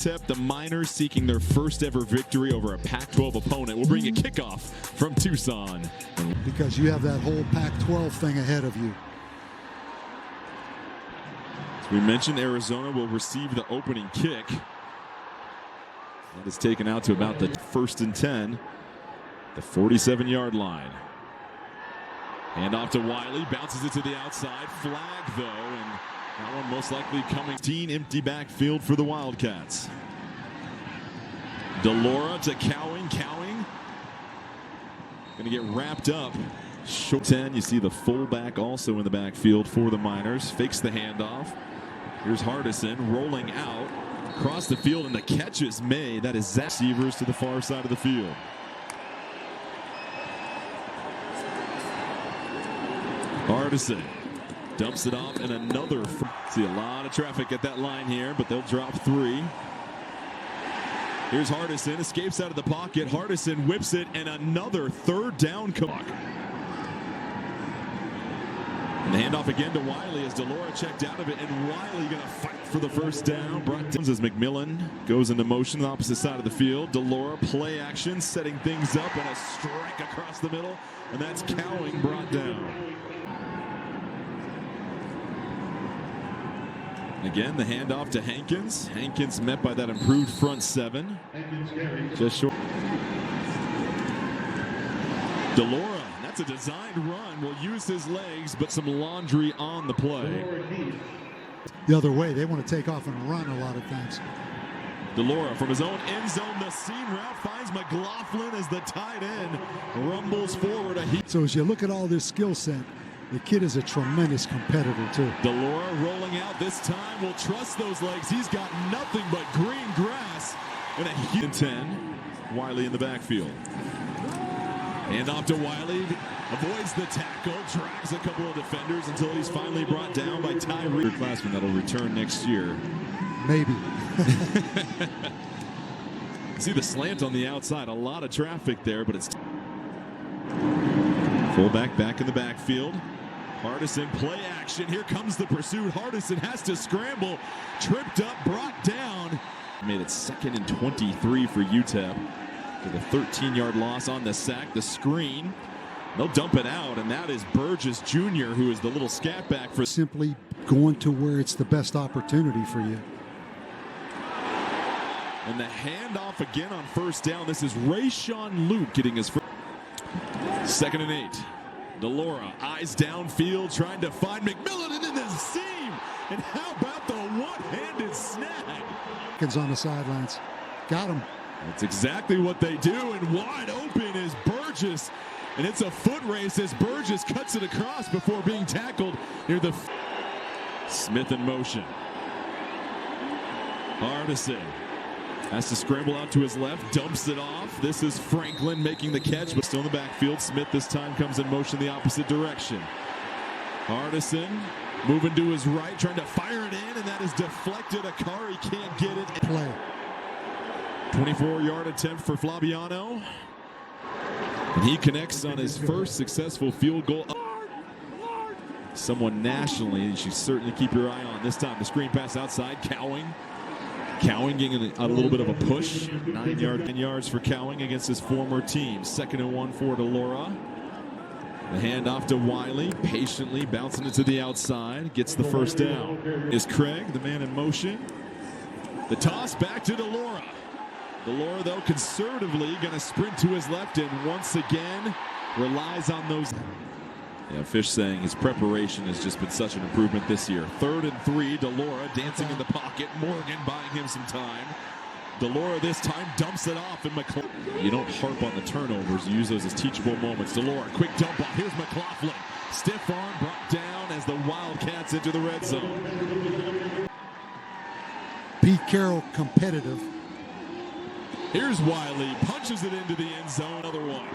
UTEP, the Miners seeking their first ever victory over a Pac-12 opponent. We'll bring a kickoff from Tucson. Because you have that whole Pac-12 thing ahead of you. As we mentioned, Arizona will receive the opening kick. That is taken out to about the 1st and 10, the 47-yard line. Hand off to Wiley, bounces it to the outside. Flag, though, and that one most likely coming. Empty backfield for the Wildcats. DeLaura to Cowing. Cowing going to get wrapped up. Short 10, you see the fullback also in the backfield for the Miners. Fakes the handoff. Here's Hardison rolling out across the field, and the catch is made. That is Zach. Receivers to the far side of the field. Hardison dumps it off, and another. See a lot of traffic at that line here, but they'll drop 3. Here's Hardison, escapes out of the pocket. Hardison whips it, and another 3rd down. And the handoff again to Wiley as DeLaura checked out of it, and Wiley going to fight for the 1st down. Brought down as McMillan goes into motion, the opposite side of the field. DeLaura play action, setting things up, and a strike across the middle, and that's Cowing brought down. Again, the handoff to Hankins. Hankins met by that improved front 7. Just short. DeLaura, that's a designed run, will use his legs, but some laundry on the play. The other way, they want to take off and run a lot of times. DeLaura from his own end zone, the seam route finds McLaughlin as the tight end rumbles forward. So as you look at all this skill set, the kid is a tremendous competitor, too. DeLaura rolling out this time. Will trust those legs. He's got nothing but green grass. And a huge 10. Wiley in the backfield. Hand off to Wiley. Avoids the tackle. Drags a couple of defenders until he's finally brought down by Tyree. Classman that'll return next year. Maybe. See the slant on the outside. A lot of traffic there, but it's... Fullback back in the backfield. Hardison play action. Here comes the pursuit. Hardison has to scramble. Tripped up, brought down. Made it 2nd and 23 for UTEP. With a 13-yard loss on the sack. The screen. They'll dump it out, and that is Burgess Jr., who is the little scat back for... Simply going to where it's the best opportunity for you. And the handoff again on 1st down. This is Rayshawn Luke getting his first. 2nd and 8. DeLaura eyes downfield, trying to find McMillan and in the seam. And how about the one-handed snag? On the sidelines. Got him. That's exactly what they do, and wide open is Burgess. And it's a foot race as Burgess cuts it across before being tackled near the... Smith in motion. Hardison has to scramble out to his left, dumps it off. This is Franklin making the catch, but still in the backfield. Smith this time comes in motion the opposite direction. Hardison moving to his right, trying to fire it in, and that is deflected. Akari can't get it. Play. 24-yard attempt for Flabiano. And he connects on his first successful field goal. Someone nationally you should certainly keep your eye on. This time the screen pass outside. Cowing getting a little bit of a push. 9 yards for Cowing against his former team. 2nd and 1 for DeLaura. The handoff to Wiley, patiently bouncing it to the outside. Gets the 1st down. Is Craig, the man in motion. The toss back to DeLaura. DeLaura, though, conservatively going to sprint to his left and once again relies on those. Yeah, Fish saying his preparation has just been such an improvement this year. 3rd and 3, DeLaura dancing in the pocket. Morgan buying him some time. DeLaura this time dumps it off, and McLaughlin. You don't harp on the turnovers. You use those as teachable moments. DeLaura, quick dump off. Here's McLaughlin. Stiff arm brought down as the Wildcats enter the red zone. Pete Carroll competitive. Here's Wiley. Punches it into the end zone. Another one.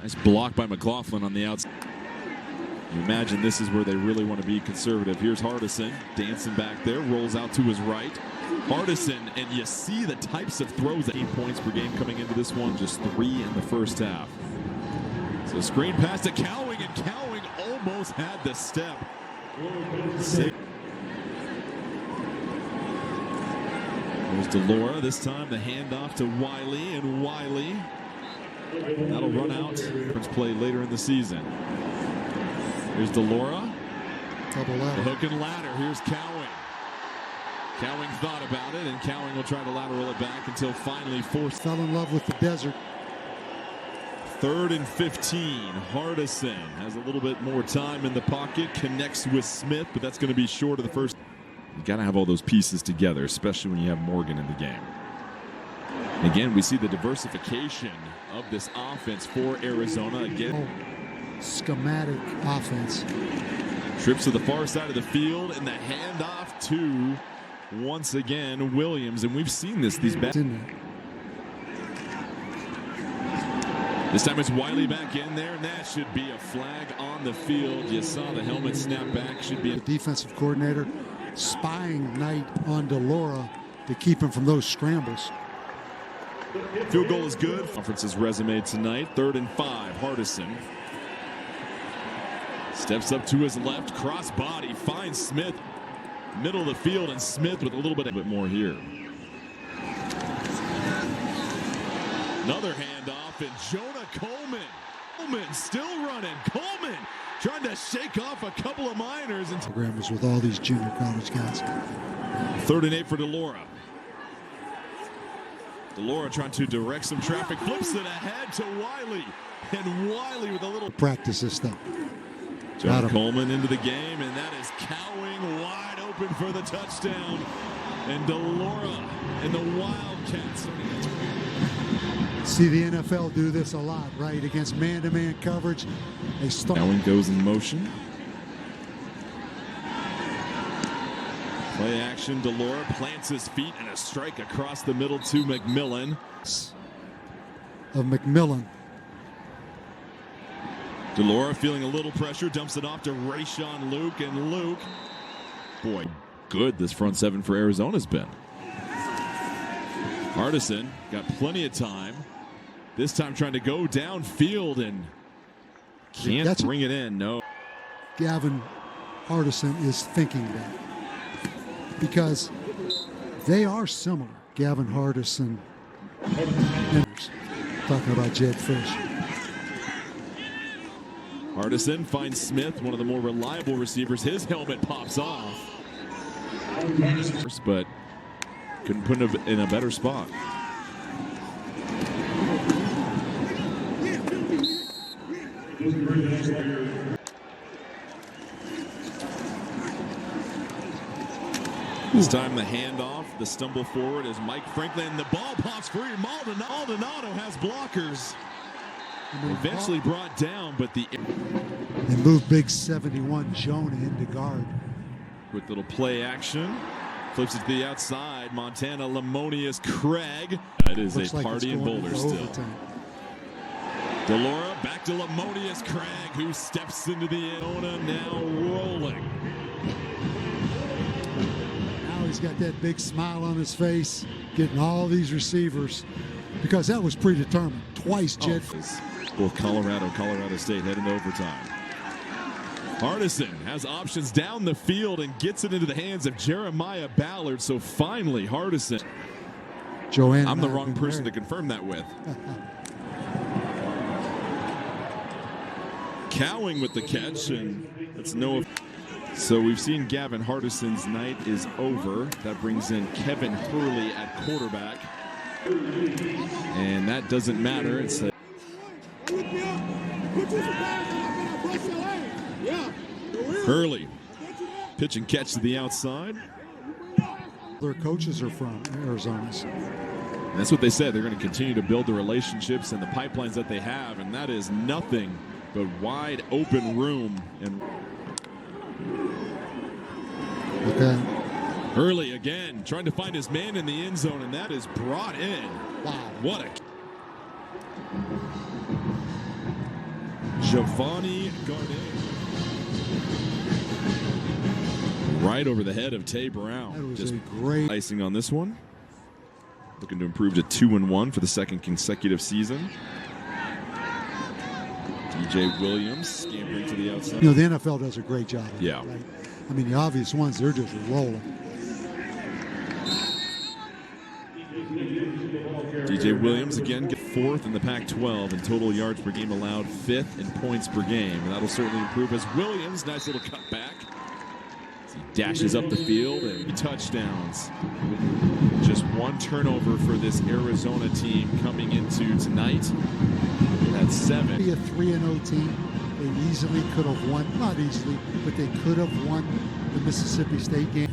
Nice block by McLaughlin on the outside. You imagine this is where they really want to be conservative. Here's Hardison dancing back there, rolls out to his right. Hardison, and you see the types of throws. 8 points per game coming into this one, just 3 in the first half. So So screen pass to Cowing, and Cowing almost had the step. There's Delora. This time the handoff to Wiley, and Wiley. That'll run out. Play later in the season. Here's Delora. Double ladder. The hook and ladder. Here's Cowing. Cowing thought about it, and Cowing will try to lateral it back until finally forced. Fell in love with the desert. 3rd and 15. Hardison has a little bit more time in the pocket, connects with Smith, but that's going to be short of the first. You got to have all those pieces together, especially when you have Morgan in the game. Again, we see the diversification of this offense for Arizona. Again, schematic offense. Trips to the far side of the field, and the handoff to, once again, Williams. And we've seen this. These back. This time it's Wiley back in there, and that should be a flag on the field. You saw the helmet snap back. Should be a the defensive coordinator spying Knight on Delora to keep him from those scrambles. Field goal is good. Conference's resume tonight. 3rd and 5. Hardison steps up to his left, cross body, finds Smith, middle of the field, and Smith with a little bit more here. Another handoff, and Jonah Coleman. Coleman still running. Coleman trying to shake off a couple of minors. And program was with all these junior college guys. 3rd and 8 for Delora. Delora trying to direct some traffic, flips it ahead to Wiley, and Wiley with a little practice this stuff. Jonah Coleman into the game, and that is Cowing wide open for the touchdown. And Delora and the Wildcats. See the NFL do this a lot, right? Against man-to-man coverage. They start. Cowing goes in motion. Play action. Delora plants his feet, and a strike across the middle to McMillan. Of McMillan. Delora feeling a little pressure, dumps it off to Rayshon Luke, and Luke, boy, good this front seven for Arizona's been. Hardison got plenty of time. This time trying to go downfield and can't bring it in. No. Gavin Hardison is thinking that because they are similar. Gavin Hardison, talking about Jed Fish. Hardison finds Smith, one of the more reliable receivers. His helmet pops off, but couldn't put him in a better spot. This time the handoff, the stumble forward is Mike Franklin. The ball pops free. Maldonado has blockers. Eventually brought down, but they moved big 71 Jonah into guard. Quick little play action. Flips it to the outside. Montana Lamonius Craig. It is a party in Boulder still. Delora back to Lamonius Craig, who steps into the end. Now rolling. Now he's got that big smile on his face, getting all these receivers, because that was predetermined. Twice, Jed. Both Colorado State heading to overtime. Hardison has options down the field and gets it into the hands of Jeremiah Ballard. So finally, Hardison. Joanne, I'm the wrong person to confirm that with. Cowing with the catch, and it's no. So we've seen Gavin Hardison's night is over. That brings in Kevin Hurley at quarterback, and that doesn't matter. It's a Hurley pitch and catch to the outside. Their coaches are from Arizona's. And that's what they said. They're going to continue to build the relationships and the pipelines that they have, and that is nothing but wide open room. And okay. Hurley again trying to find his man in the end zone, and that is brought in. Wow, what a Giovanni Gardet. Right over the head of Tay Brown. That was just a great icing on this one. Looking to improve to 2-1 for the second consecutive season. DJ Williams scampering to the outside. You know, the NFL does a great job of Yeah. that, right? I mean, the obvious ones, they're just rolling. DJ Williams again get 4th in the Pac-12 in total yards per game allowed, 5th in points per game. And that'll certainly improve as Williams, nice little cut back. As he dashes up the field and touchdowns. Just one turnover for this Arizona team coming into tonight. That's 7. Be a 3-0 team. They easily could have won, not easily, but they could have won the Mississippi State game.